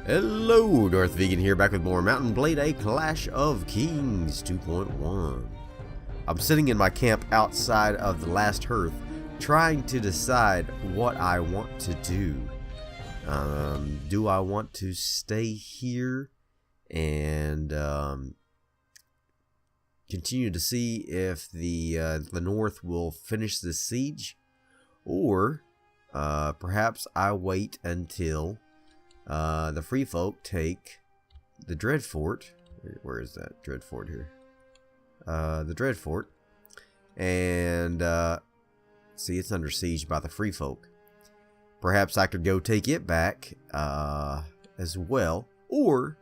Hello, Darthvegan here, back with more Mount Blade, a Clash of Kings 2.1. I'm sitting in my camp outside of the last hearth, trying to decide what I want to do. Do I want to stay here and continue to see if the North will finish this siege, or perhaps I wait until the Free Folk take the Dread Fort. Where is that Dread Fort here? The Dread Fort, and see, it's under siege by the Free Folk. Perhaps I could go take it back as well, or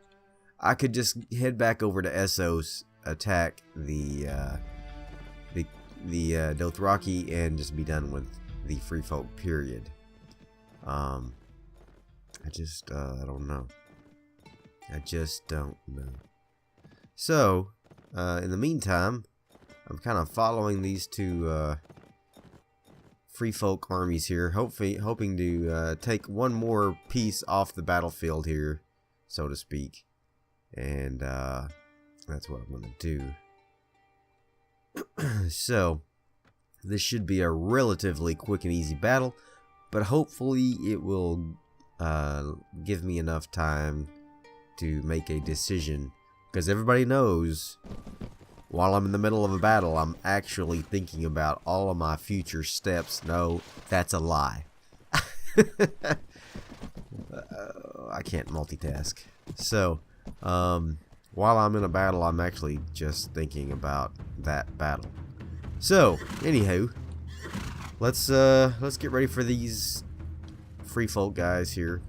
I could just head back over to Essos, attack the Dothraki, and just be done with the Free Folk. Period. I don't know. I just don't know. So, in the meantime, I'm kind of following these two Free Folk armies here, hoping to take one more piece off the battlefield here, so to speak. And that's what I'm going to do. So, this should be a relatively quick and easy battle, but hopefully it will give me enough time to make a decision, because everybody knows while I'm in the middle of a battle, I'm actually thinking about all of my future steps. No, that's a lie. I can't multitask. So, while I'm in a battle, I'm actually just thinking about that battle. So, anywho, let's get ready for these Free Folk guys here.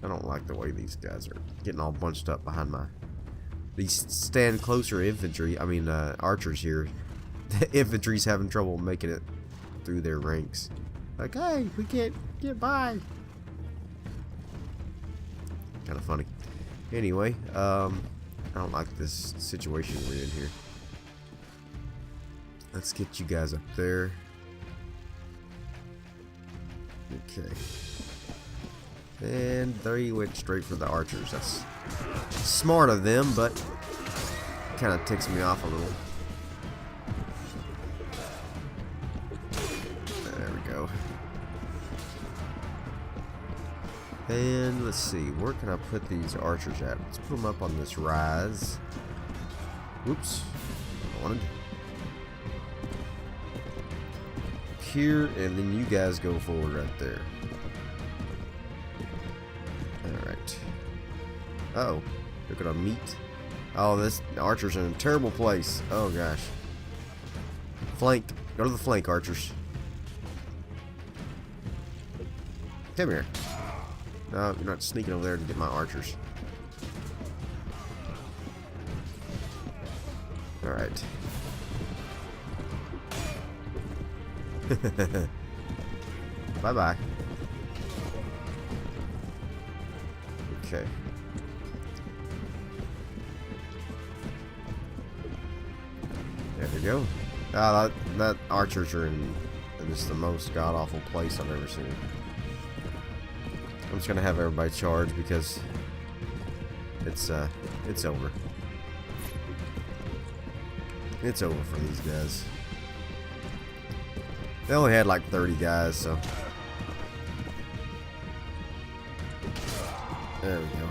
I don't like the way these guys are getting all bunched up behind these stand closer infantry. I mean, archers here. The infantry's having trouble making it through their ranks. Like, hey, we can't get by. Kind of funny. Anyway, I don't like this situation we're in here. Let's get you guys up there. Okay. And they went straight for the archers. That's smart of them, but kind of ticks me off a little. There we go. And let's see, where can I put these archers at? Let's put them up on this rise. Whoops. I wanted here, and then you guys go forward right there. Alright. Uh-oh. They're gonna meet. Oh, the archers are in a terrible place. Oh gosh. Flank. Go to the flank, archers. Come here. No, you're not sneaking over there to get my archers. Alright. Bye-bye. Okay. There we go. Ah, that archers are in just the most god-awful place I've ever seen. I'm just gonna have everybody charge because it's over. It's over for these guys. They only had like 30 guys, so there we go.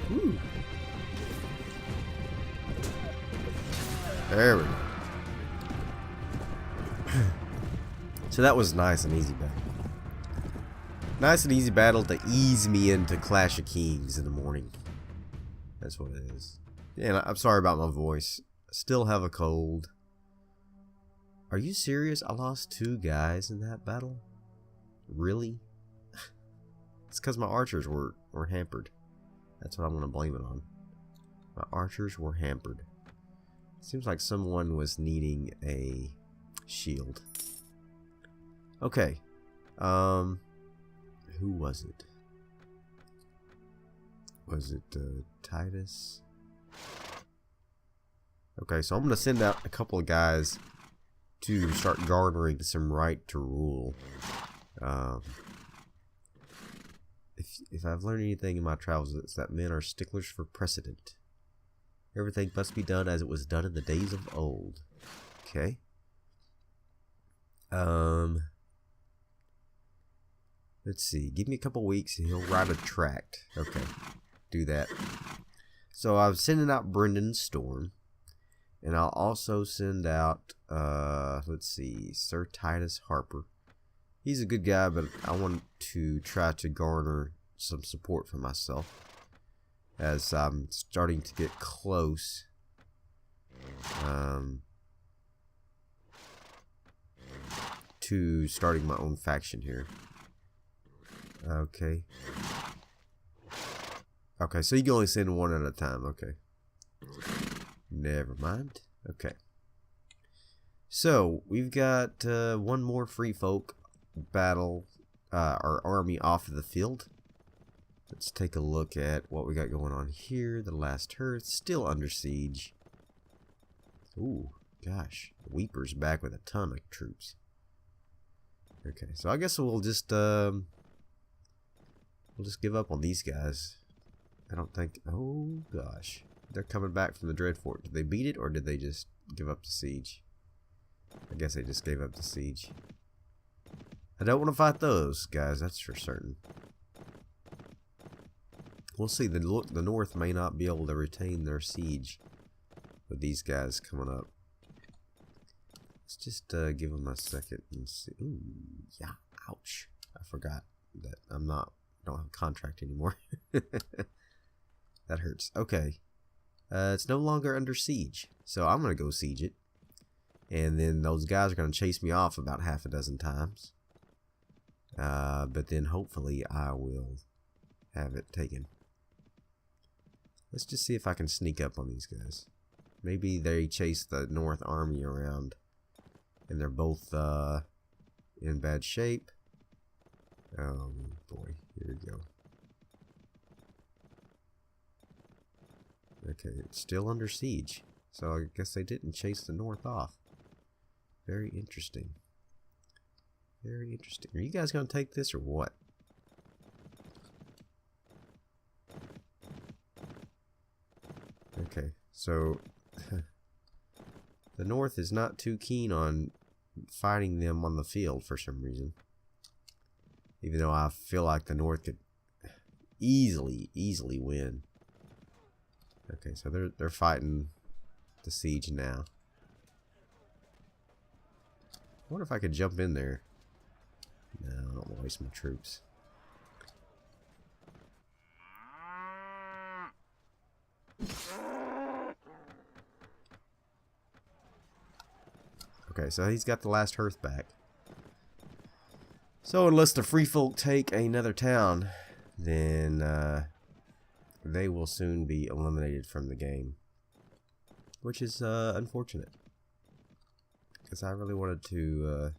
Woo. There we go. So that was nice and easy battle. Nice and easy battle to ease me into Clash of Kings in the morning. That's what it is. Yeah, and I'm sorry about my voice. I still have a cold. Are you serious? I lost 2 guys in that battle? Really? It's because my archers were hampered. That's what I'm going to blame it on. My archers were hampered. Seems like someone was needing a shield. Okay. Who was it? Was it Titus? Okay, so I'm going to send out a couple of guys to start garnering some right to rule. if I've learned anything in my travels, it's that men are sticklers for precedent. Everything must be done as it was done in the days of old. Okay. Let's see. Give me a couple weeks and he'll write a tract. Okay. Do that. So I'm sending out Brendan Storm. And I'll also send out, let's see, Sir Titus Harper. He's a good guy, but I want to try to garner some support for myself, as I'm starting to get close to starting my own faction here. Okay. Okay, so you can only send one at a time. Okay. Never mind. Okay. So, we've got one more free folk battle, our army off of the field. Let's take a look at what we got going on here. The last hearth, still under siege. Ooh, gosh. The Weeper's back with a ton of troops. Okay, so I guess we'll just give up on these guys. I don't think... Oh, gosh. They're coming back from the Dreadfort. Did they beat it, or did they just give up the siege? I guess they just gave up the siege. I don't want to fight those guys, that's for certain. We'll see. The North may not be able to retain their siege with these guys coming up. Let's just give them a second and see. Ooh, yeah, ouch. I forgot that I don't have a contract anymore. That hurts. Okay. It's no longer under siege, so I'm going to go siege it. And then those guys are going to chase me off about half a dozen times. But then hopefully I will have it taken. Let's just see if I can sneak up on these guys. Maybe they chase the North Army around and they're both in bad shape. Oh boy, here we go. Okay, it's still under siege, so I guess they didn't chase the North off. Very interesting. Very interesting. Are you guys going to take this or what? Okay, so the North is not too keen on fighting them on the field for some reason. Even though I feel like the North could easily win. Okay, so they're fighting the siege now. I wonder if I could jump in there. No, I don't want to waste my troops. Okay, so he's got the last hearth back. So unless the free folk take another town, then they will soon be eliminated from the game, which is unfortunate, because I really wanted to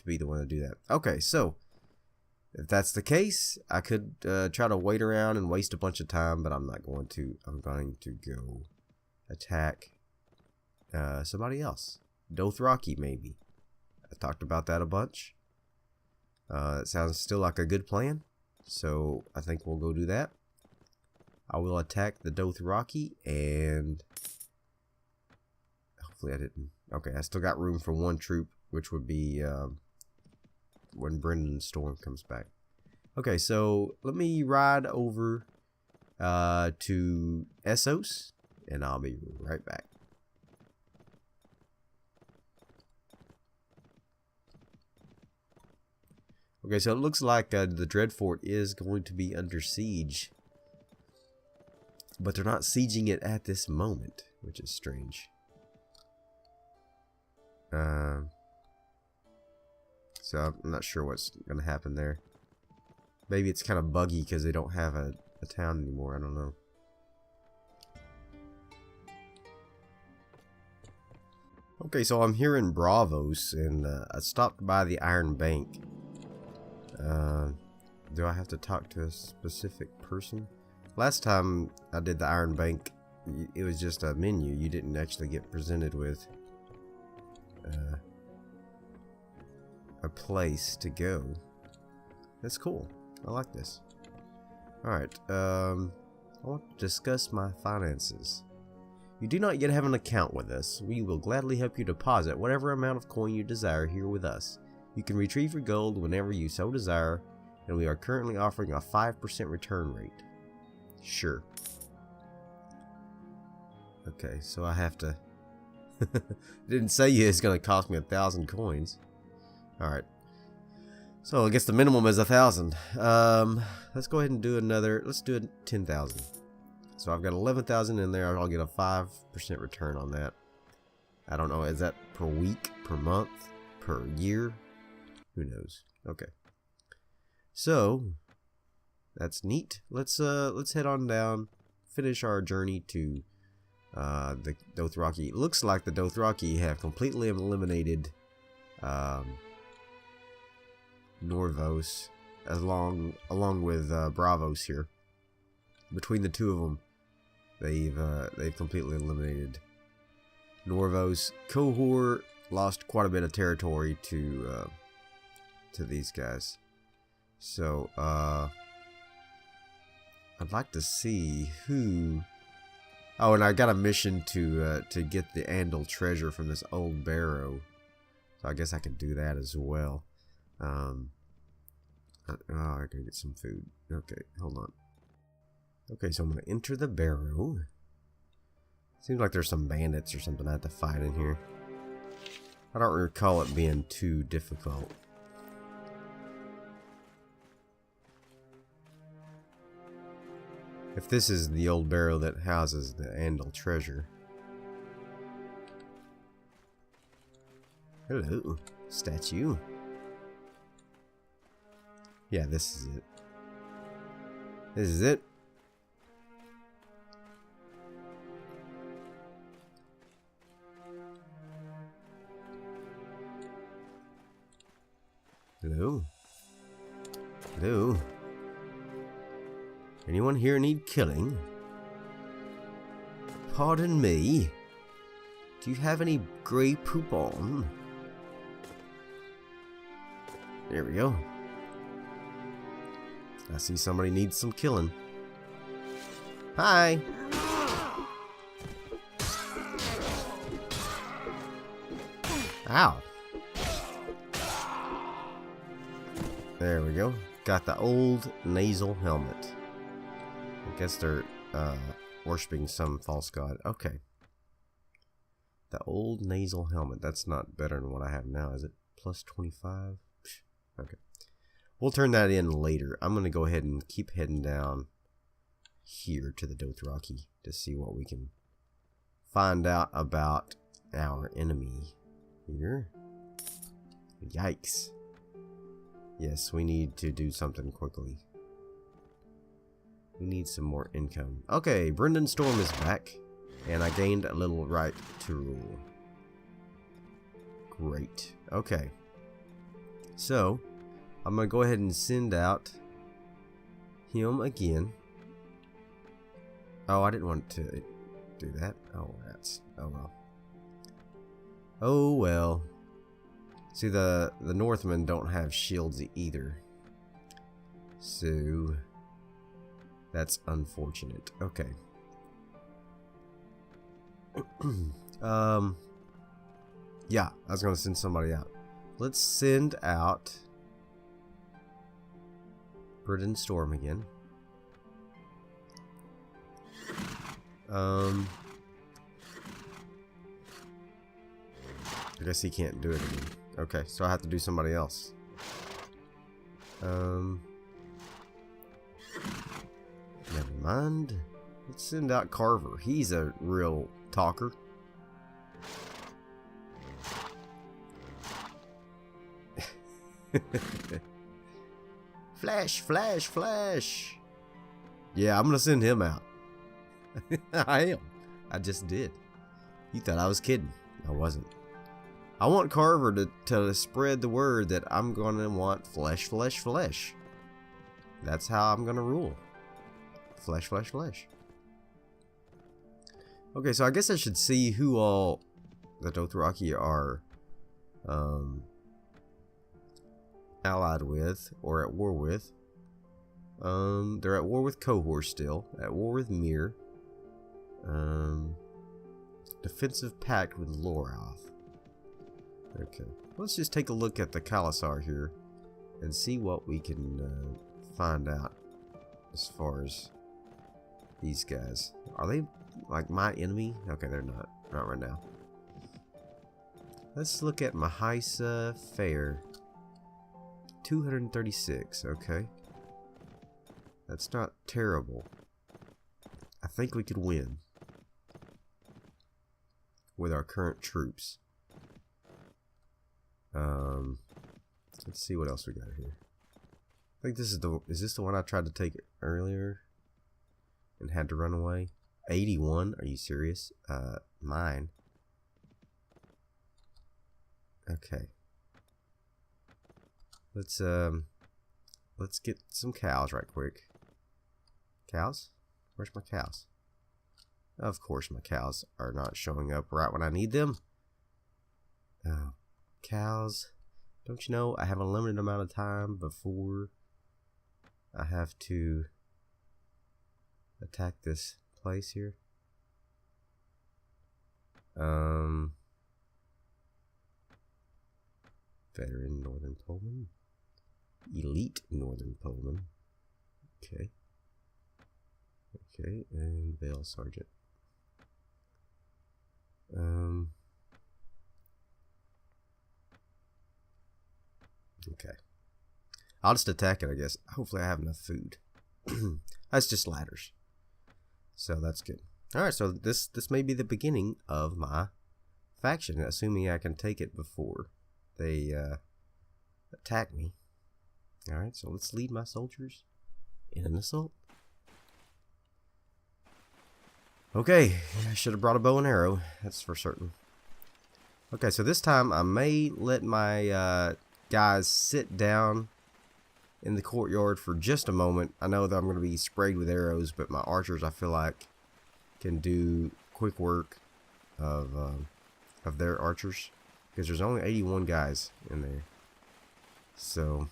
be the one to do that. Okay, so if that's the case, I could try to wait around and waste a bunch of time, but I'm not going to. I'm going to go attack somebody else. Dothraki, maybe. I talked about that a bunch. It sounds still like a good plan, so I think we'll go do that. I will attack the Dothraki, and hopefully I didn't. Okay, I still got room for one troop, which would be when Brendan Storm comes back. Okay, so let me ride over to Essos, and I'll be right back. Okay, so it looks like the Dreadfort is going to be under siege. But they're not sieging it at this moment, which is strange. So I'm not sure what's going to happen there. Maybe it's kind of buggy because they don't have a town anymore. I don't know. Okay, so I'm here in Bravos, and I stopped by the Iron Bank. Do I have to talk to a specific person? Last time I did the Iron Bank, it was just a menu. You didn't actually get presented with a place to go. That's cool. I like this. Alright, I want to discuss my finances. You do not yet have an account with us. We will gladly help you deposit whatever amount of coin you desire here with us. You can retrieve your gold whenever you so desire, and we are currently offering a 5% return rate. Sure. Okay, so I have to... Didn't say it's going to cost me 1,000 coins. Alright. So I guess the minimum is 1,000. Let's go ahead and do another... Let's do 10,000. So I've got 11,000 in there. I'll get a 5% return on that. I don't know. Is that per week? Per month? Per year? Who knows? Okay. So that's neat. Let's head on down. Finish our journey to the Dothraki. It looks like the Dothraki have completely eliminated Norvos along with Bravos here. Between the two of them, they've completely eliminated Norvos. Cohor lost quite a bit of territory to these guys. So I'd like to see who. Oh, and I got a mission to get the Andal treasure from this old barrow. So I guess I could do that as well. I gotta get some food. Okay, hold on. Okay, so I'm gonna enter the barrow. Seems like there's some bandits or something I have to fight in here. I don't recall it being too difficult. If this is the old barrow that houses the Andal treasure. Hello, statue. Yeah, this is it. This is it. Hello? Hello? Anyone here need killing? Pardon me? Do you have any grey poop on? There we go. I see somebody needs some killing. Hi! Ow! There we go. Got the old nasal helmet. I guess they're worshipping some false god. Okay. The old nasal helmet. That's not better than what I have now, is it? Plus 25? Okay. We'll turn that in later. I'm going to go ahead and keep heading down here to the Dothraki to see what we can find out about our enemy here. Yikes. Yes, we need to do something quickly. We need some more income. Okay, Brendan Storm is back, and I gained a little right to rule. Great. Okay. So, I'm going to go ahead and send out him again. Oh, I didn't want to do that. Oh, that's... Oh, well. Oh, well. See, the Northmen don't have shields either. So... that's unfortunate. Okay. Yeah, I was going to send somebody out. Let's send out Brendan Storm again. I guess he can't do it again. Okay, so I have to do somebody else. Never mind. Let's send out Carver. He's a real talker. Flash, flash, flash. Yeah, I'm gonna send him out. I am. I just did. You thought I was kidding. I wasn't. I want Carver to spread the word that I'm gonna want flesh, flesh, flesh. That's how I'm gonna rule. Flesh, flesh, flesh. Okay, so I guess I should see who all the Dothraki are allied with or at war with. They're at war with Cohor still. At war with Mir. Defensive pact with Loroth. Okay. Let's just take a look at the Khalasar here and see what we can find out as far as these guys. Are they like my enemy? Okay, they're not. Not right now. Let's look at Mahaisa Fair. 236. Okay. That's not terrible. I think we could win with our current troops. Let's see what else we got here. I think this is this the one I tried to take earlier and had to run away? 81? Are you serious? Mine. Okay. Let's get some cows right quick. Cows? Where's my cows? Of course my cows are not showing up right when I need them. Oh, cows. Don't you know I have a limited amount of time before I have to attack this place here? Veteran Northern Poleman. Elite Northern Poleman. Okay. Okay, and Vale Sergeant. Okay. I'll just attack it, I guess. Hopefully I have enough food. That's just ladders. So that's good. Alright, so this may be the beginning of my faction, assuming I can take it before they attack me. Alright, so let's lead my soldiers in an assault. Okay, I should have brought a bow and arrow, that's for certain. Okay, so this time I may let my guys sit down in the courtyard for just a moment. I know that I'm going to be sprayed with arrows, but my archers I feel like can do quick work of their archers, because there's only 81 guys in there. So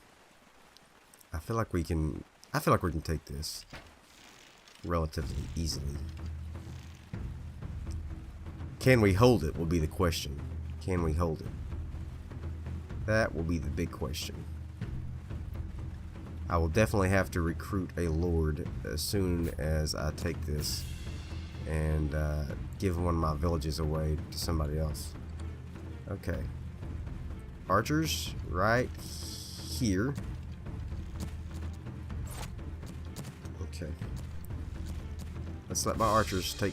I feel like we can take this relatively easily. Can we hold it will be the question. Can we hold it? That will be the big question. I will definitely have to recruit a lord as soon as I take this and give one of my villages away to somebody else. Okay. Archers right here. Okay. Let's let my archers take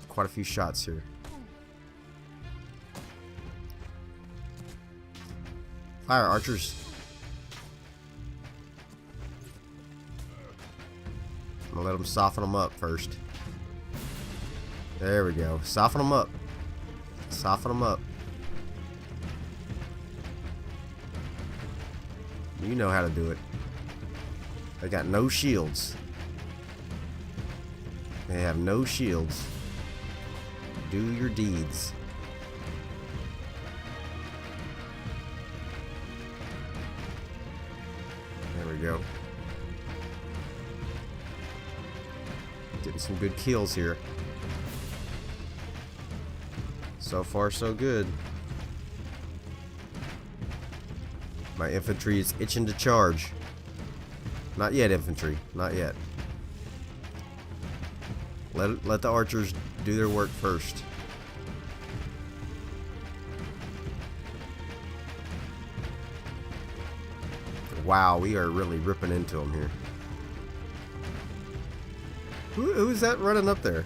quite a few shots here. Fire, archers. I'm gonna let them soften them up first. There we go. Soften them up. Soften them up. You know how to do it. They got no shields. They have no shields. Do your deeds. There we go. Getting some good kills here. So far, so good. My infantry is itching to charge. Not yet, infantry. Not yet. Let the archers do their work first. Wow, we are really ripping into them here. Who is that running up there?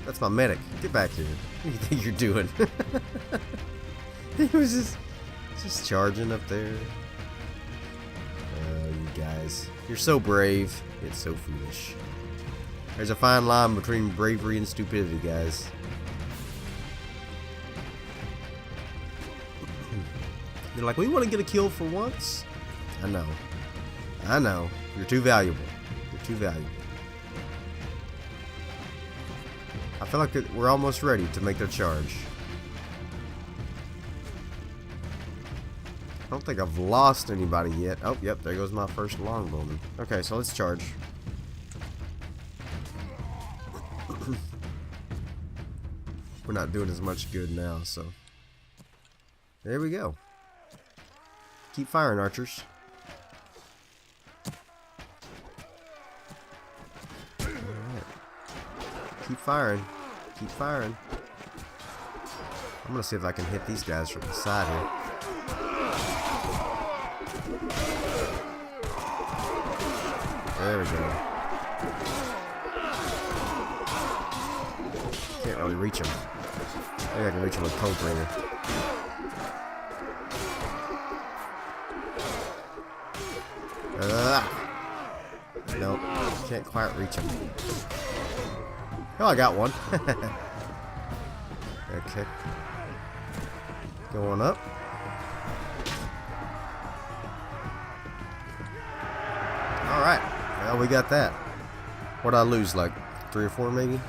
That's my medic. Get back here. What do you think you're doing? He was just charging up there. You guys. You're so brave. It's so foolish. There's a fine line between bravery and stupidity, guys. You're like, we want to get a kill for once? I know. I know. You're too valuable. You're too valuable. I feel like we're almost ready to make their charge. I don't think I've lost anybody yet. Oh, yep, there goes my first longbowman. Okay, so let's charge. we're not doing as much good now, so. There we go. Keep firing, archers. Alright. Keep firing. Keep firing. I'm gonna see if I can hit these guys from the side here. There we go. Can't really reach them. Maybe I can reach them with Cold Bringer. Nope, can't quite reach him. Oh, I got one. Okay. Going up. Alright. Well, we got that. What'd I lose? Like 3 or 4 maybe?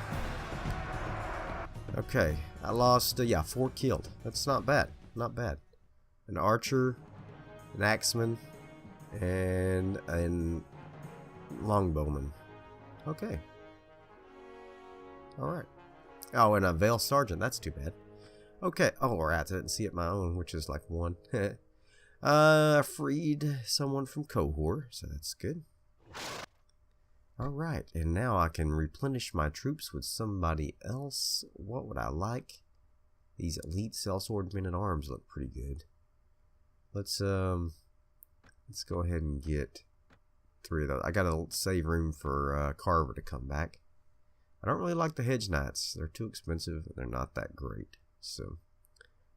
Okay. I lost, yeah, 4 killed. That's not bad. Not bad. An archer, an axeman, and a longbowman. Okay. Alright. Oh, and a Veil Sergeant. That's too bad. Okay. Oh, or I didn't see it my own, which is like 1. Freed someone from Cohor, so that's good. Alright, and now I can replenish my troops with somebody else. What would I like? These elite sellsword men at arms look pretty good. Let's go ahead and get 3 of those. I gotta save room for Carver to come back. I don't really like the Hedge Knights. They're too expensive and they're not that great. So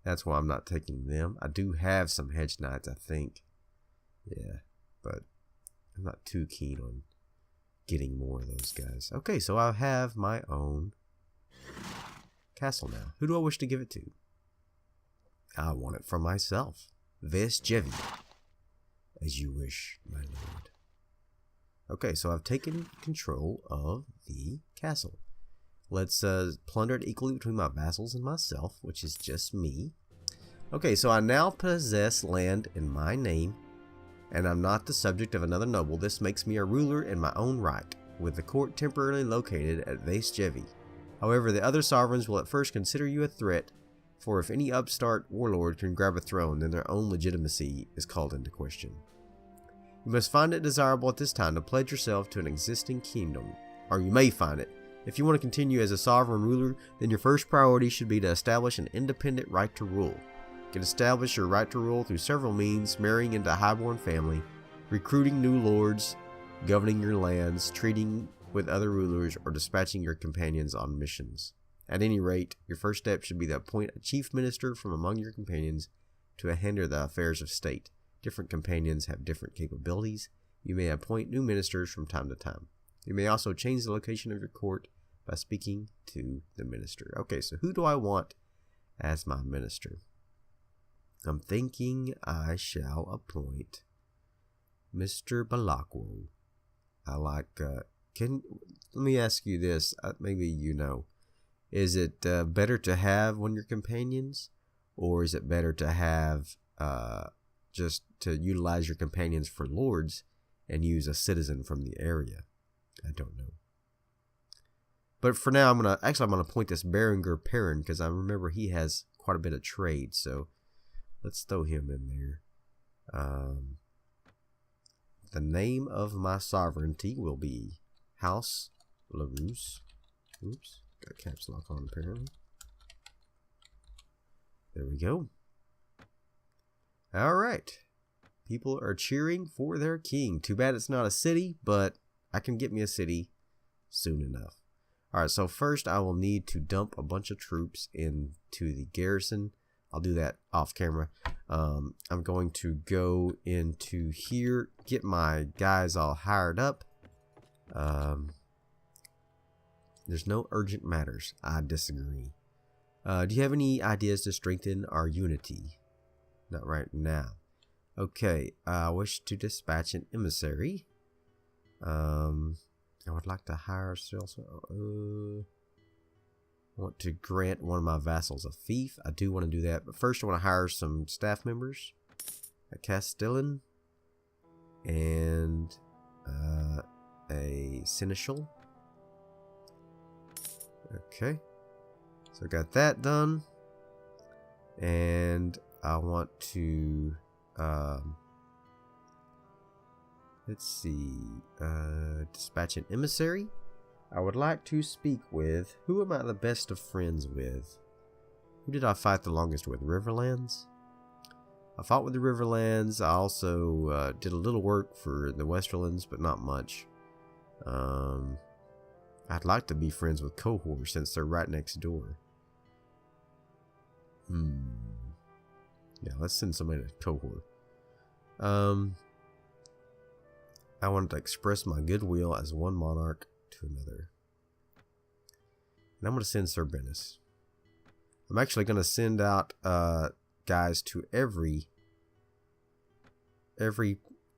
that's why I'm not taking them. I do have some Hedge Knights, I think. Yeah, but I'm not too keen on getting more of those guys. Okay, so I have my own castle now. Who do I wish to give it to? I want it for myself. Vesjevi. As you wish, my lord. Okay, so I've taken control of the castle. Let's plunder it equally between my vassals and myself, which is just me. Okay, so I now possess land in my name, and I'm not the subject of another noble. This makes me a ruler in my own right, with the court temporarily located at Vesjevi. However, the other sovereigns will at first consider you a threat, for if any upstart warlord can grab a throne, then their own legitimacy is called into question. You must find it desirable at this time to pledge yourself to an existing kingdom, or you may find it. If you want to continue as a sovereign ruler, then your first priority should be to establish an independent right to rule. You can establish your right to rule through several means: marrying into a highborn family, recruiting new lords, governing your lands, treating with other rulers, or dispatching your companions on missions. At any rate, your first step should be to appoint a chief minister from among your companions to handle the affairs of state. Different companions have different capabilities. You may appoint new ministers from time to time. You may also change the location of your court by speaking to the minister. Okay, so who do I want as my minister? I'm thinking I shall appoint Mr. Balakwo. I like, let me ask you this, maybe you know. Is it better to have one of your companions, or is it better to have just to utilize your companions for lords and use a citizen from the area? I don't know. But for now, I'm gonna appoint this Berenger Perrin, because I remember he has quite a bit of trade. So let's throw him in there. The name of my sovereignty will be House Laruse. Oops, got caps lock on apparently. There we go. All right. People are cheering for their king. Too bad it's not a city, but I can get me a city soon enough. Alright, so first I will need to dump a bunch of troops into the garrison. I'll do that off camera. I'm going to go into here, get my guys all hired up. There's no urgent matters. I disagree. Do you have any ideas to strengthen our unity? Not right now. Okay, I wish to dispatch an emissary. I would like to hire sales. I want to grant one of my vassals a fief. I do want to do that, but first I want to hire some staff members. A Castellan and a seneschal. Okay, So I got that done. And I want to, let's see, dispatch an emissary. I would like to speak with, who am I the best of friends with? Who did I fight the longest with? Riverlands? I fought with the Riverlands. I also did a little work for the Westerlands, but not much. I'd like to be friends with Cohor since they're right next door. Yeah, let's send somebody to Cohor. I wanted to express my goodwill as one monarch to another. And I'm going to send Sir Bennis. I'm actually going to send out guys to every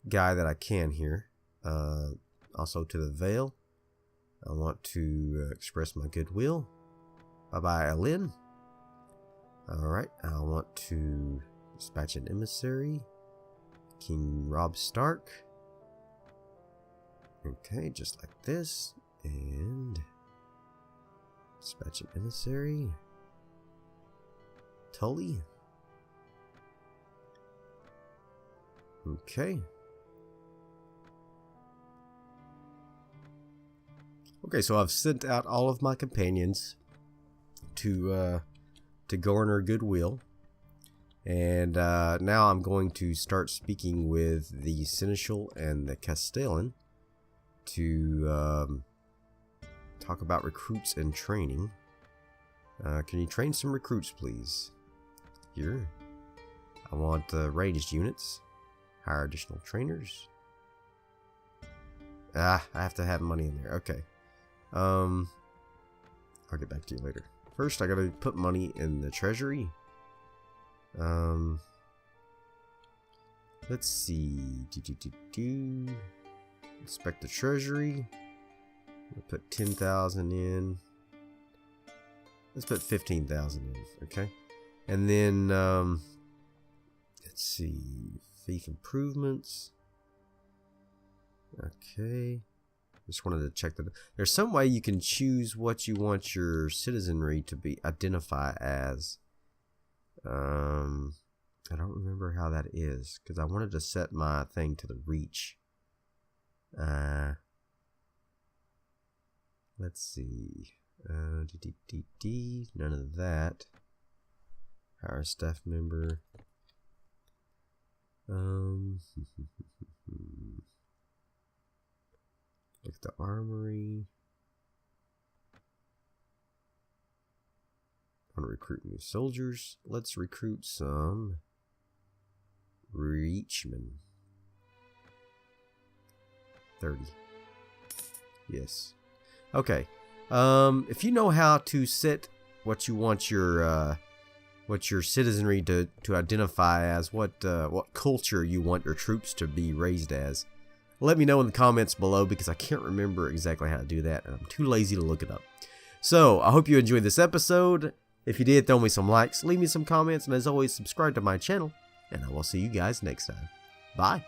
guy that I can here. Also to the Vale. I want to express my goodwill. Bye-bye, Alin. Alright, I want to dispatch an emissary. King Robb Stark. Okay, just like this. And dispatch an emissary. Tully. Okay. Okay, so I've sent out all of my companions to garner goodwill. And now I'm going to start speaking with the Seneschal and the Castellan to talk about recruits and training. Can you train some recruits, please? Here. I want ranged units. Hire additional trainers. I have to have money in there. Okay. I'll get back to you later. First, I gotta put money in the treasury. Let's see. Inspect the treasury. We'll put 10,000 in. Let's put 15,000 in. Okay. And then, let's see. Thief improvements. Okay. Just wanted to check that. There's some way you can choose what you want your citizenry to be identify as. I don't remember how that is because I wanted to set my thing to the reach. Let's see. None of that. Hire a staff member. Look at the armory. I want to recruit new soldiers. Let's recruit some Reachmen. 30. Yes. Okay. If you know how to set what you want your citizenry to identify as, what culture you want your troops to be raised as, let me know in the comments below because I can't remember exactly how to do that and I'm too lazy to look it up. So, I hope you enjoyed this episode. If you did, throw me some likes, leave me some comments, and as always, subscribe to my channel, and I will see you guys next time. Bye.